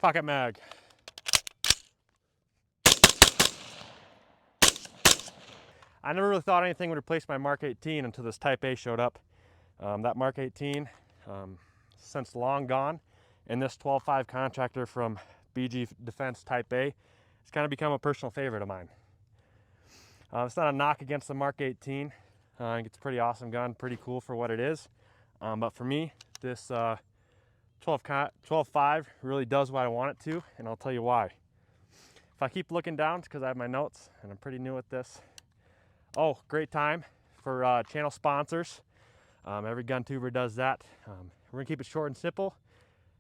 Pocket mag. I never really thought anything would replace my Mark 18 until this Type A showed up. That Mark 18, since long gone, and this 12.5 Contractor from BG Defense Type A, it's kind of become a personal favorite of mine. It's not a knock against the Mark 18. I think it's a pretty awesome gun, pretty cool for what it is. But for me, this 12.5 really does what I want it to, and I'll tell you why. If I keep looking down, it's because I have my notes, and I'm pretty new at this. Oh, great time for channel sponsors. Every gun tuber does that. We're gonna keep it short and simple.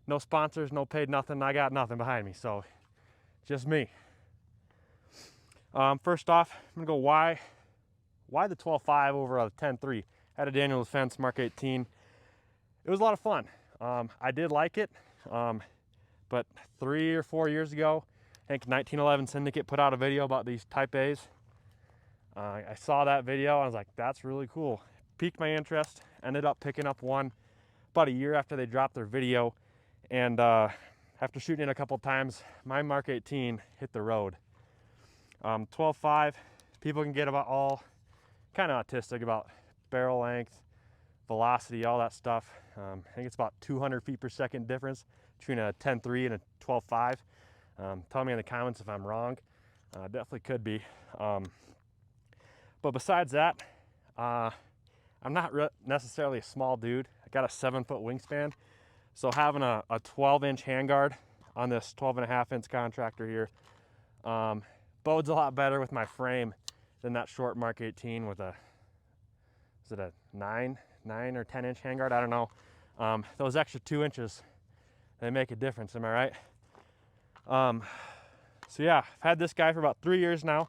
No sponsors, no paid nothing. I got nothing behind me, so just me. First off, I'm gonna go why the 12.5 over a 10.3. Had a Daniel Defense Mark 18. It was a lot of fun. I did like it, but 3 or 4 years ago, I think 1911 Syndicate put out a video about these Type A's. I saw that video and I was like, that's really cool. Piqued my interest. Ended up picking up one about a year after they dropped their video, and after shooting it a couple times, my Mark 18 hit the road. 12.5, people can get about all kind of autistic about barrel length, velocity, all that stuff. I think it's about 200 feet per second difference between a 10.3 and a 12.5. Tell me in the comments if I'm wrong. Definitely could be. But besides that, I'm not necessarily a small dude. I got a 7-foot wingspan, so having a 12-inch handguard on this 12.5-inch Contractor here bodes a lot better with my frame than that short Mark 18 with a, is it a 9 or 10-inch handguard? I don't know. Those extra 2 inches, they make a difference. Am I right? So yeah, I've had this guy for about 3 years now.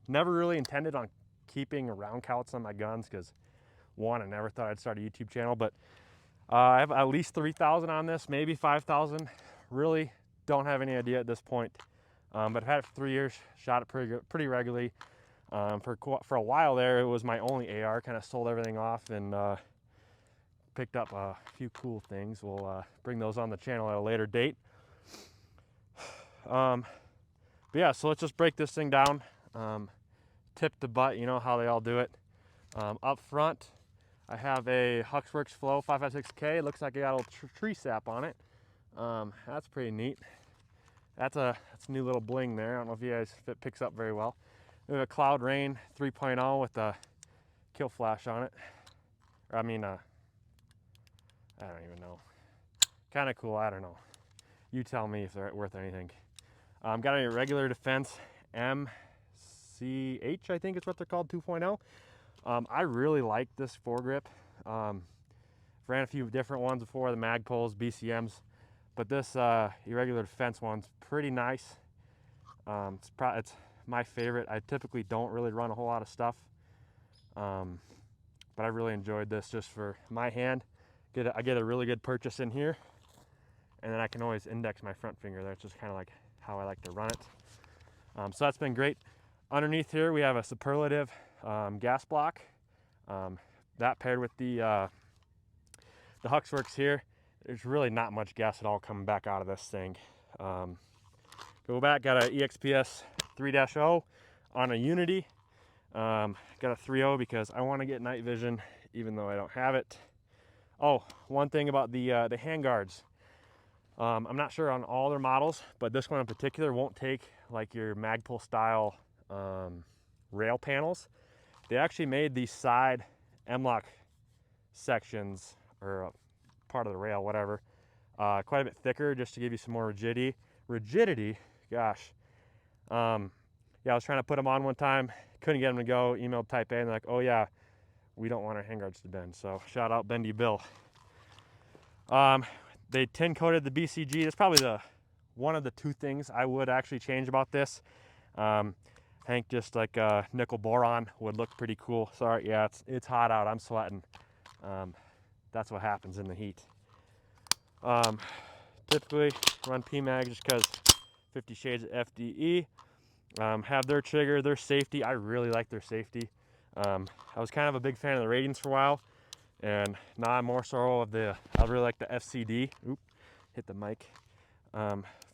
Never really intended on keeping round counts on my guns because, one, I never thought I'd start a YouTube channel, but I have at least 3,000 on this, maybe 5,000. Really don't have any idea at this point. But I've had it for 3 years, shot it pretty regularly. For a while there, it was my only AR. Kind of sold everything off and picked up a few cool things. We'll bring those on the channel at a later date. But yeah, so let's just break this thing down. Tip to butt, you know how they all do it. Up front, I have a Huxworks Flow 556K. It looks like I got a little tree sap on it. That's pretty neat. That's a new little bling there. I don't know if you guys, if it picks up very well. We have a Cloud Rain 3.0 with a kill flash on it. Or, I mean, I don't even know. Kind of cool, I don't know. You tell me if they're worth anything. Got a regular Defense MCH, I think is what they're called, 2.0. I really like this foregrip. Ran a few different ones before, the Magpols, BCMs, but this irregular Defense one's pretty nice. It's my favorite. I typically don't really run a whole lot of stuff, but I really enjoyed this just for my hand. I get a really good purchase in here, and then I can always index my front finger. That's just kind of like how I like to run it. So that's been great. Underneath here we have a Superlative gas block. That paired with the Huxworks here, there's really not much gas at all coming back out of this thing. Go back, got a EXPS 3-0 on a Unity. Got a 3.0 because I want to get night vision even though I don't have it. Oh, one thing about the handguards. I'm not sure on all their models, but this one in particular won't take like your Magpul style rail panels. They actually made these side M-lock sections, or part of the rail, whatever, quite a bit thicker just to give you some more rigidity. Gosh. Yeah, I was trying to put them on one time, couldn't get them to go, emailed Type A, and they're like, oh yeah, we don't want our handguards to bend. So shout out Bendy Bill. They tin coated the BCG. That's probably one of the two things I would actually change about this. I think just like nickel boron would look pretty cool. Sorry, yeah, it's hot out. I'm sweating. That's what happens in the heat. Typically run PMAG just because 50 Shades of FDE. Have their trigger, their safety. I really like their safety. I was kind of a big fan of the ratings for a while, and now I'm more so of I really like the FCD. Oop. hit the mic.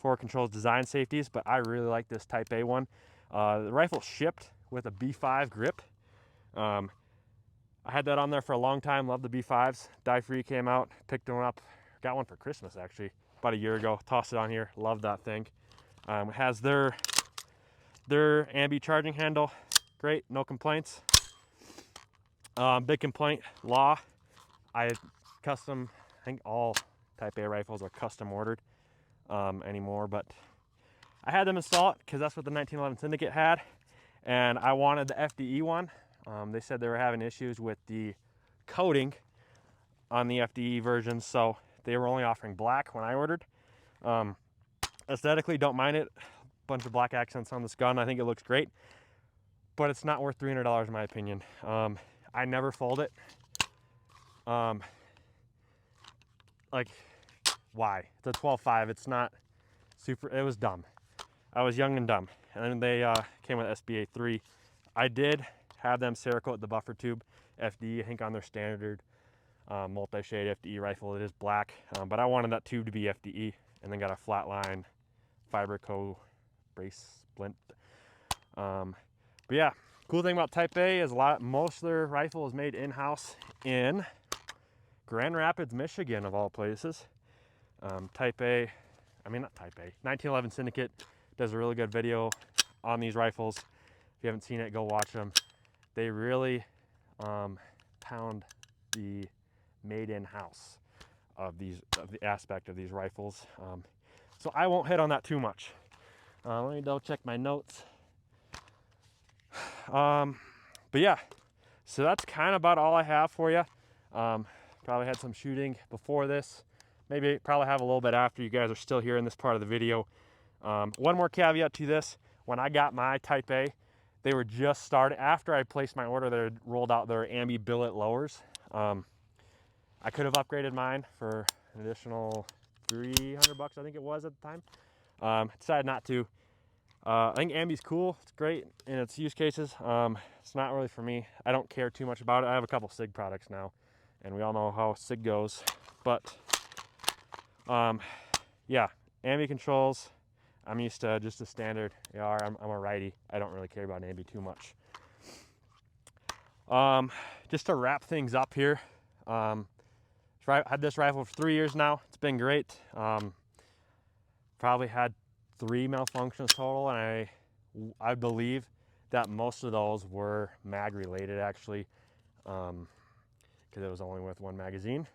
Forward controls, design safeties, but I really like this Type A one. The rifle shipped with a B5 grip. I had that on there for a long time, loved the B5s. Die Free came out, picked one up, got one for Christmas actually, about a year ago, tossed it on here, loved that thing. It has their ambi charging handle, great, no complaints. Big complaint, law. I think all Type A rifles are custom ordered anymore, but I had them install it because that's what the 1911 Syndicate had, and I wanted the FDE one. They said they were having issues with the coating on the FDE versions, so they were only offering black when I ordered. Aesthetically, don't mind it. Bunch of black accents on this gun. I think it looks great, but it's not worth $300 in my opinion. I never fold it. Like, why? It's a 12.5. It's not super. It was dumb. I was young and dumb. And then they came with SBA 3. I did have them Cerakote the buffer tube FDE, I think on their standard multi-shade FDE rifle. It is black, but I wanted that tube to be FDE, and then got a flatline Fiberco brace splint. But yeah, cool thing about Type A is most of their rifle is made in-house in Grand Rapids, Michigan, of all places. Type A, I mean not Type A, 1911 Syndicate does a really good video on these rifles. If you haven't seen it, go watch them. They really pound the made in-house of the aspect of these rifles. So I won't hit on that too much. Let me double check my notes. But yeah, so that's kind of about all I have for you. Probably had some shooting before this. Maybe probably have a little bit after. You guys are still here in this part of the video. One more caveat to this. When I got my Type A, they were just started. After I placed my order, they had rolled out their ambi billet lowers. I could have upgraded mine for an additional $300, I think it was at the time. Decided not to. I think ambi's cool. It's great in its use cases. It's not really for me. I don't care too much about it. I have a couple SIG products now, and we all know how SIG goes. But yeah, ambi controls. I'm used to just a standard AR. I'm a righty. I don't really care about ambi too much. Just to wrap things up here, had this rifle for 3 years now. It's been great. Probably had 3 malfunctions total, and I believe that most of those were mag related actually, because it was only with one magazine.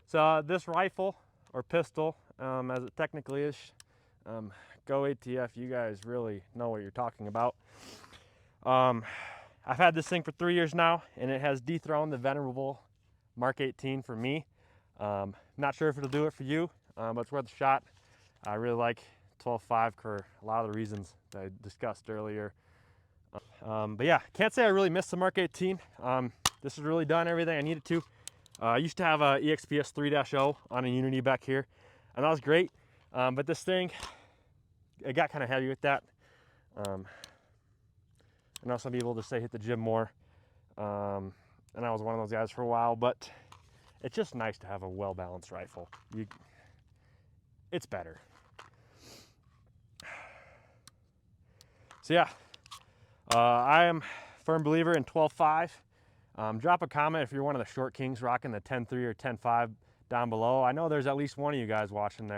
So this rifle or pistol, as it technically is, go ATF, you guys really know what you're talking about. I've had this thing for 3 years now, and it has dethroned the venerable Mark 18 for me. Not sure if it'll do it for you, but it's worth a shot. I really like 12.5 for a lot of the reasons that I discussed earlier. But yeah, can't say I really missed the Mark 18. This has really done everything I needed to. I used to have a EXPS 3-0 on a Unity back here, and that was great. But this thing, it got kind of heavy with that. I know some people just say hit the gym more, and I was one of those guys for a while, but it's just nice to have a well-balanced rifle. It's better. So yeah, I am a firm believer in 12.5. Drop a comment if you're one of the short kings rocking the 10.3 or 10.5 down below. I know there's at least one of you guys watching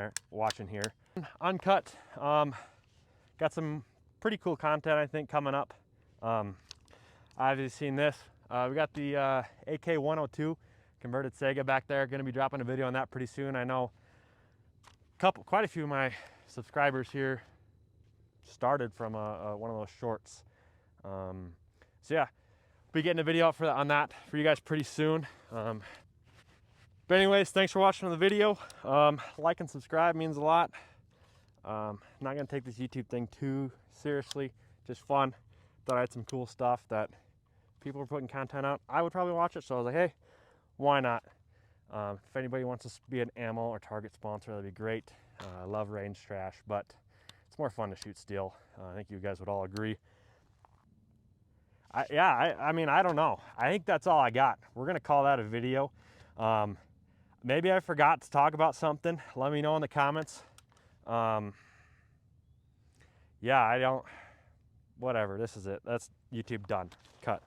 here. Uncut, got some pretty cool content I think coming up. I've seen this. We got the AK-102 converted Sega back there. Going to be dropping a video on that pretty soon. I know quite a few of my subscribers here started from one of those shorts. So yeah, be getting a video out on that for you guys pretty soon. But anyways, thanks for watching the video. Like and subscribe means a lot. Not gonna take this YouTube thing too seriously, just fun. Thought I had some cool stuff that people were putting content out. I would probably watch it, so I was like, hey, why not? If anybody wants to be an ammo or target sponsor, that'd be great. I love range trash, but it's more fun to shoot steel. I think you guys would all agree. I mean, I don't know. I think that's all I got. We're gonna call that a video. Maybe I forgot to talk about something. Let me know in the comments. Yeah, I don't, whatever, this is it. That's YouTube done, cut.